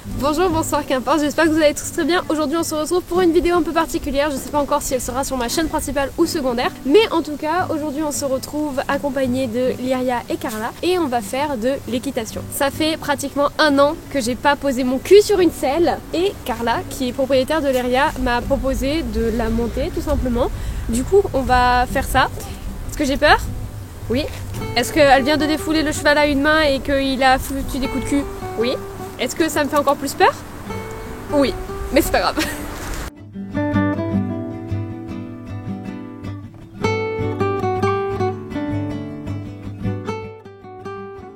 Bonjour, bonsoir, qu'importe, j'espère que vous allez tous très bien. Aujourd'hui on se retrouve pour une vidéo un peu particulière, je sais pas encore si elle sera sur ma chaîne principale ou secondaire, mais en tout cas aujourd'hui on se retrouve accompagné de Lyria et Carla et on va faire de l'équitation. Ça fait pratiquement 1 an que j'ai pas posé mon cul sur une selle et Carla, qui est propriétaire de Lyria, m'a proposé de la monter tout simplement. Du coup on va faire ça. Est-ce que j'ai peur? Oui. Est-ce qu'elle vient de défouler le cheval à une main et qu'il a foutu des coups de cul? Oui. Est-ce que ça me fait encore plus peur? Oui, mais c'est pas grave.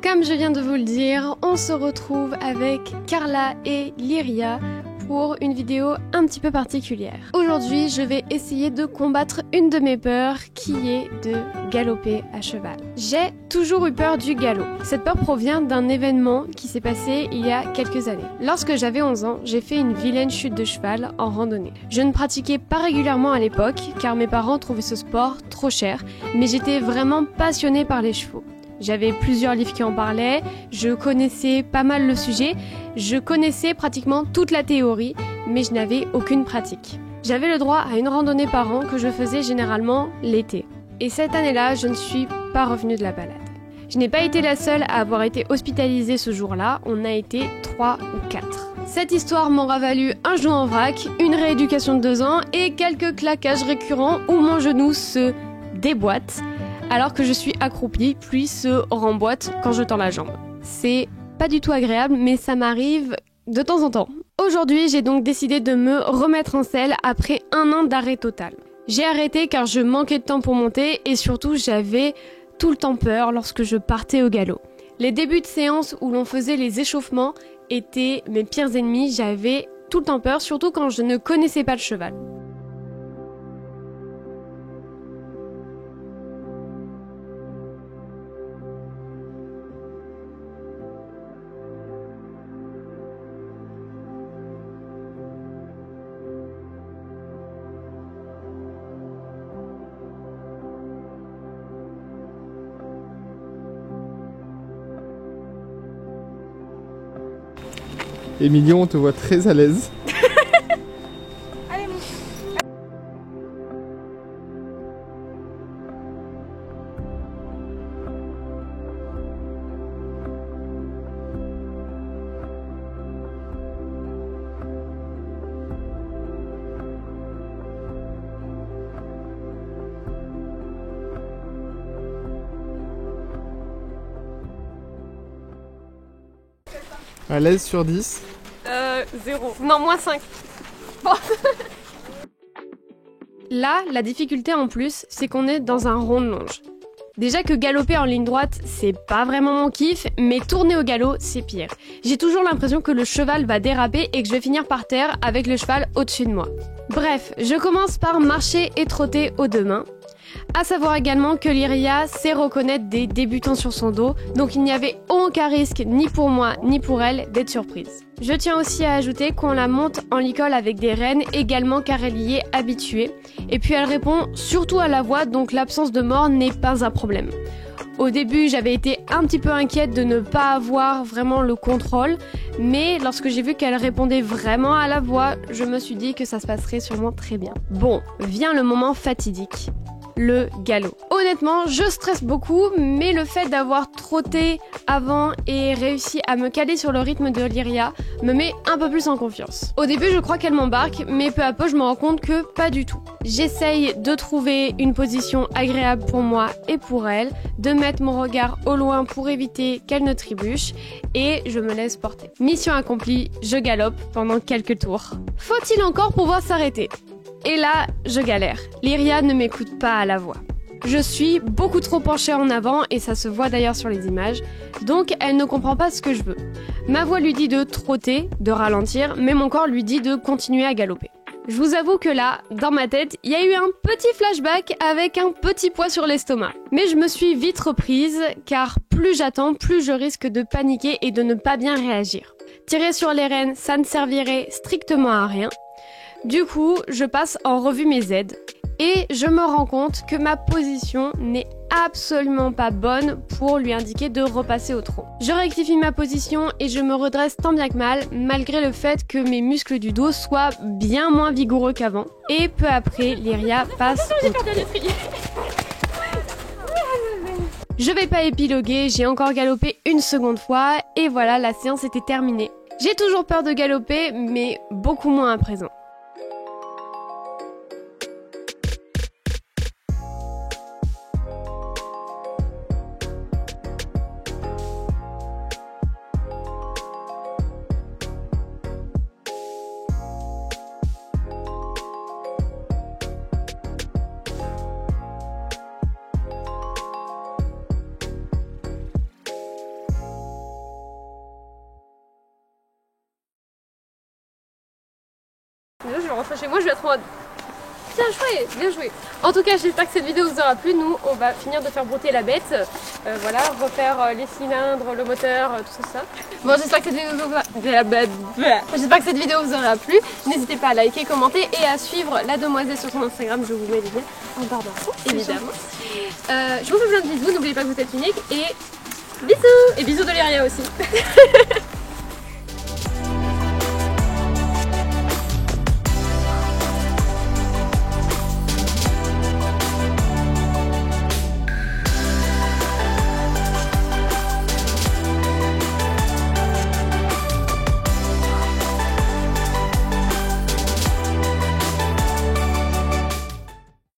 Comme je viens de vous le dire, on se retrouve avec Carla et Lyria pour une vidéo un petit peu particulière. Aujourd'hui, je vais essayer de combattre une de mes peurs qui est de galoper à cheval. J'ai toujours eu peur du galop. Cette peur provient d'un événement qui s'est passé il y a quelques années. Lorsque j'avais 11 ans, j'ai fait une vilaine chute de cheval en randonnée. Je ne pratiquais pas régulièrement à l'époque car mes parents trouvaient ce sport trop cher, mais j'étais vraiment passionnée par les chevaux. J'avais plusieurs livres qui en parlaient, je connaissais pas mal le sujet, je connaissais pratiquement toute la théorie, mais je n'avais aucune pratique. J'avais le droit à une randonnée par an que je faisais généralement l'été. Et cette année-là, je ne suis pas revenue de la balade. Je n'ai pas été la seule à avoir été hospitalisée ce jour-là, on a été 3 ou 4. Cette histoire m'aura valu un genou en vrac, une rééducation de 2 ans et quelques claquages récurrents où mon genou se déboîte, alors que je suis accroupie, puis se remboîte quand je tends la jambe. C'est pas du tout agréable, mais ça m'arrive de temps en temps. Aujourd'hui, j'ai donc décidé de me remettre en selle après 1 an d'arrêt total. J'ai arrêté car je manquais de temps pour monter et surtout j'avais tout le temps peur lorsque je partais au galop. Les débuts de séance où l'on faisait les échauffements étaient mes pires ennemis, j'avais tout le temps peur, surtout quand je ne connaissais pas le cheval. Emilio, on te voit très à l'aise. Allez, mon... À l'aise sur 10. 0. Non, moins 5. Bon. Là, la difficulté en plus, c'est qu'on est dans un rond de longe. Déjà que galoper en ligne droite, c'est pas vraiment mon kiff, mais tourner au galop, c'est pire. J'ai toujours l'impression que le cheval va déraper et que je vais finir par terre avec le cheval au-dessus de moi. Bref, je commence par marcher et trotter aux 2 mains. À savoir également que Lyria sait reconnaître des débutants sur son dos, donc il n'y avait aucun risque ni pour moi ni pour elle d'être surprise. Je tiens aussi à ajouter qu'on la monte en licol avec des rênes également car elle y est habituée, et puis elle répond surtout à la voix, donc l'absence de mort n'est pas un problème. Au début, j'avais été un petit peu inquiète de ne pas avoir vraiment le contrôle, mais lorsque j'ai vu qu'elle répondait vraiment à la voix, je me suis dit que ça se passerait sûrement très bien. Bon, vient le moment fatidique. Le galop. Honnêtement, je stresse beaucoup, mais le fait d'avoir trotté avant et réussi à me caler sur le rythme de Lyria me met un peu plus en confiance. Au début, je crois qu'elle m'embarque, mais peu à peu, je me rends compte que pas du tout. J'essaye de trouver une position agréable pour moi et pour elle, de mettre mon regard au loin pour éviter qu'elle ne trébuche, et je me laisse porter. Mission accomplie, je galope pendant quelques tours. Faut-il encore pouvoir s'arrêter ? Et là, je galère. Lyria ne m'écoute pas à la voix. Je suis beaucoup trop penchée en avant et ça se voit d'ailleurs sur les images, donc elle ne comprend pas ce que je veux. Ma voix lui dit de trotter, de ralentir, mais mon corps lui dit de continuer à galoper. Je vous avoue que là, dans ma tête, il y a eu un petit flashback avec un petit poids sur l'estomac. Mais je me suis vite reprise, car plus j'attends, plus je risque de paniquer et de ne pas bien réagir. Tirer sur les rênes, ça ne servirait strictement à rien. Du coup, je passe en revue mes aides. Et je me rends compte que ma position n'est absolument pas bonne pour lui indiquer de repasser au trot. Je rectifie ma position et je me redresse tant bien que mal, malgré le fait que mes muscles du dos soient bien moins vigoureux qu'avant. Et peu après, Lyria passe au trot. Je vais pas épiloguer, j'ai encore galopé une seconde fois et voilà, la séance était terminée. J'ai toujours peur de galoper, mais beaucoup moins à présent. Je vais rentrer chez moi, je vais être en mode bien joué, bien joué. En tout cas, j'espère que cette vidéo vous aura plu. Nous, on va finir de faire brouter la bête. Voilà, refaire les cylindres, le moteur, tout ça. Bon, j'espère que cette vidéo vous aura plu. N'hésitez pas à liker, commenter et à suivre la demoiselle sur son Instagram. Je vous mets les liens en barre d'infos, évidemment. Je vous fais plein de bisous. N'oubliez pas que vous êtes unique et bisous. Et bisous de Lyria aussi.